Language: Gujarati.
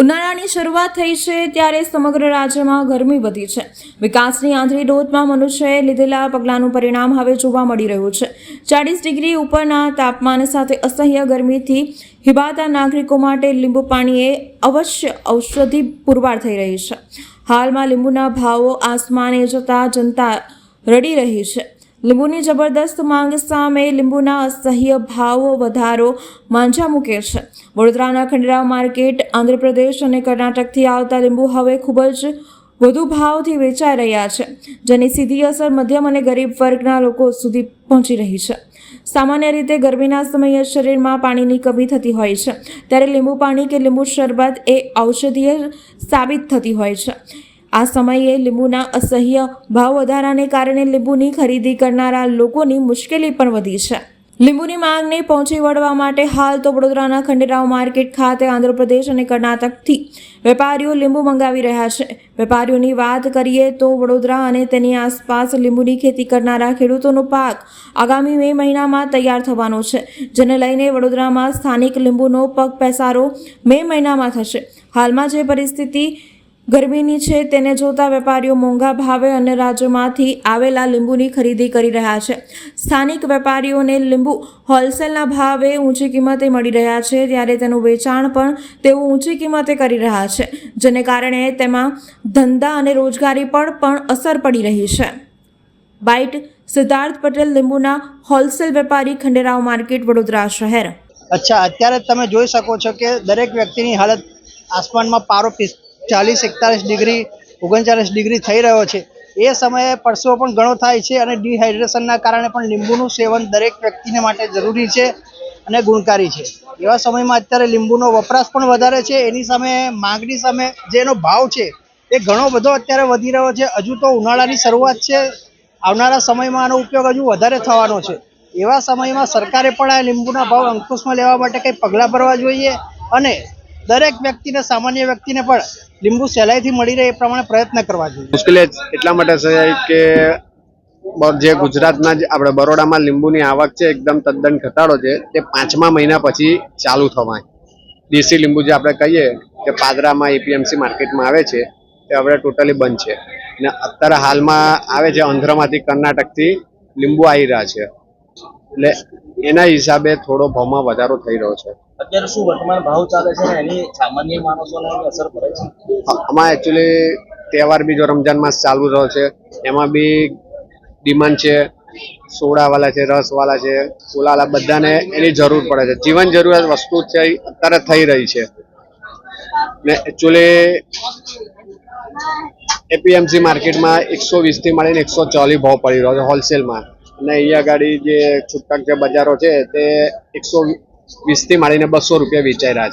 ઉનાળાની શરૂઆત થઈ છે ત્યારે સમગ્ર રાજ્યમાં ગરમી વધી છે। વિકાસની આંધળી દોડમાં મનુષ્યએ લીધેલા પગલાંનું પરિણામ હવે જોવા મળી રહ્યું છે। 40 ડિગ્રી ઉપરના તાપમાન સાથે અસહ્ય ગરમીથી હિબાતા નાગરિકો માટે લીંબુ પાણી એ અવશ્ય ઔષધિ પુરવાર થઈ રહી છે। હાલમાં લીંબુના ભાવો આસમાને જતા જનતા રડી રહી છે। લીંબુની જબરદસ્ત માંગ સામે લીંબુના અસહ્ય ભાવો વધારો માંજા મૂકે છે। વડોદરાના ખંડેરાવ માર્કેટ આંધ્રપ્રદેશ અને કર્ણાટકથી આવતા લીંબુ હવે ખૂબ જ વધુ ભાવથી વેચાઈ રહ્યા છે, જેની સીધી અસર મધ્યમ અને ગરીબ વર્ગના લોકો સુધી પહોંચી રહી છે। સામાન્ય રીતે ગરમીના સમયે શરીરમાં પાણીની કમી થતી હોય છે, ત્યારે લીંબુ પાણી કે લીંબુ શરબત એ ઔષધીય સાબિત થતી હોય છે। આ સમયે લીંબુના અસહ્ય ભાવ વધારાને કારણે લીંબુની ખરીદી કરનારા લોકોની મુશ્કેલી પણ વધી છે। લીંબુની માંગને પહોંચી વળવા માટે હાલ તો વડોદરાના ખંડેરાવ માર્કેટ ખાતે આંધ્રપ્રદેશ અને કર્ણાટકથી વેપારીઓ લીંબુ મંગાવી રહ્યા છે। વેપારીઓની વાત કરીએ તો વડોદરા અને તેની આસપાસ લીંબુની ખેતી કરનારા ખેડૂતોનો પાક આગામી મે મહિનામાં તૈયાર થવાનો છે, જેને લઈને વડોદરામાં સ્થાનિક લીંબુનો પગ પેસારો મે મહિનામાં થશે। હાલમાં જે પરિસ્થિતિ ગરમીની છે તેને જોતા વેપારીઓ મોંઘા ભાવે અન્ય રાજ્યોમાંથી આવેલા લીંબુની ખરીદી કરી રહ્યા છે। સ્થાનિક વેપારીઓને લીંબુ હોલસેલના ભાવે ઊંચી કિંમતે મળી રહ્યા છે, ત્યારે તેનું વેચાણ પણ તેઓ ઊંચી કિંમતે કરી રહ્યા છે, જેને કારણે તેમાં ધંધા અને રોજગારી પર પણ અસર પડી રહી છે। બાઇટ સિદ્ધાર્થ પટેલ, લીંબુના હોલસેલ વેપારી, ખંડેરાવ માર્કેટ, વડોદરા શહેર। અચ્છા, અત્યારે તમે જોઈ શકો છો કે દરેક વ્યક્તિની હાલત આસમાનમાં પારો 40-41 ડિગ્રી 39 ડિગ્રી થઈ રહ્યો છે। એ સમયે પરસેવો પણ ઘણો થાય છે અને ડિહાઇડ્રેશનના કારણે પણ લીંબુનું સેવન દરેક વ્યક્તિને માટે જરૂરી છે અને ગુણકારી છે। એવા સમયમાં અત્યારે લીંબુનો વપરાશ પણ વધારે છે, એની સામે માંગની સામે જે એનો ભાવ છે એ ઘણો બધો અત્યારે વધી રહ્યો છે। હજુ તો ઉનાળાની શરૂઆત છે, આવનારા સમયમાં આનો ઉપયોગ હજુ વધારે થવાનો છે। એવા સમયમાં સરકારે પણ આ લીંબુના ભાવ અંકુશમાં લેવા માટે કંઈ પગલાં ભરવા જોઈએ અને દરેક વ્યક્તિને, સામાન્ય વ્યક્તિને પણ લીંબુ સહેલાઈથી મળી રહે એ પ્રમાણે પ્રયત્ન કરવા જોઈએ। મુશ્કેલી એટલા માટે છે કે જે ગુજરાતના જ આપણે બરોડામાં લીંબુની આવક છે એકદમ તદ્દન ઘટાડો છે, તે 5મા મહિના પછી ચાલુ થવાય। દેશી લીંબુ જે આપણે કહીએ કે પાદરામાં એપીએમસી માર્કેટમાં આવે છે તે હવે ટોટલી બંધ છે અને અત્યારે હાલમાં આવે છે આંધ્રમાંથી, કર્ણાટકથી લીંબુ આવી રહ્યા છે, એટલે એના હિસાબે થોડો ભાવમાં વધારો થઈ રહ્યો છે। અત્યારે શું વર્તમાન ભાવ ચાલે છે ને એની સામાન્ય માણસોને અસર પડે છે? આમાં એકચ્યુઅલી તહેવાર બી જો રમજાન માસ ચાલુ રહ્યો છે, એમાં બી ડિમાન્ડ છે, સોડાવાળા છે, રસવાળા છે, કોલાવાળા, બધાને એની જરૂર પડે છે। જીવન જરૂરિયાત વસ્તુ છે અત્યારે થઈ રહી છે ને એકચ્યુઅલી એપીએમસી માર્કેટમાં 120 થી મળીને 140 ભાવ પડી રહ્યો છે હોલસેલમાં, અને અહીંયા ગાડી જે છૂટક જે બજારો છે તે 120 થી મળીને 200 રૂપિયા વેચાઈ રહ્યા છે।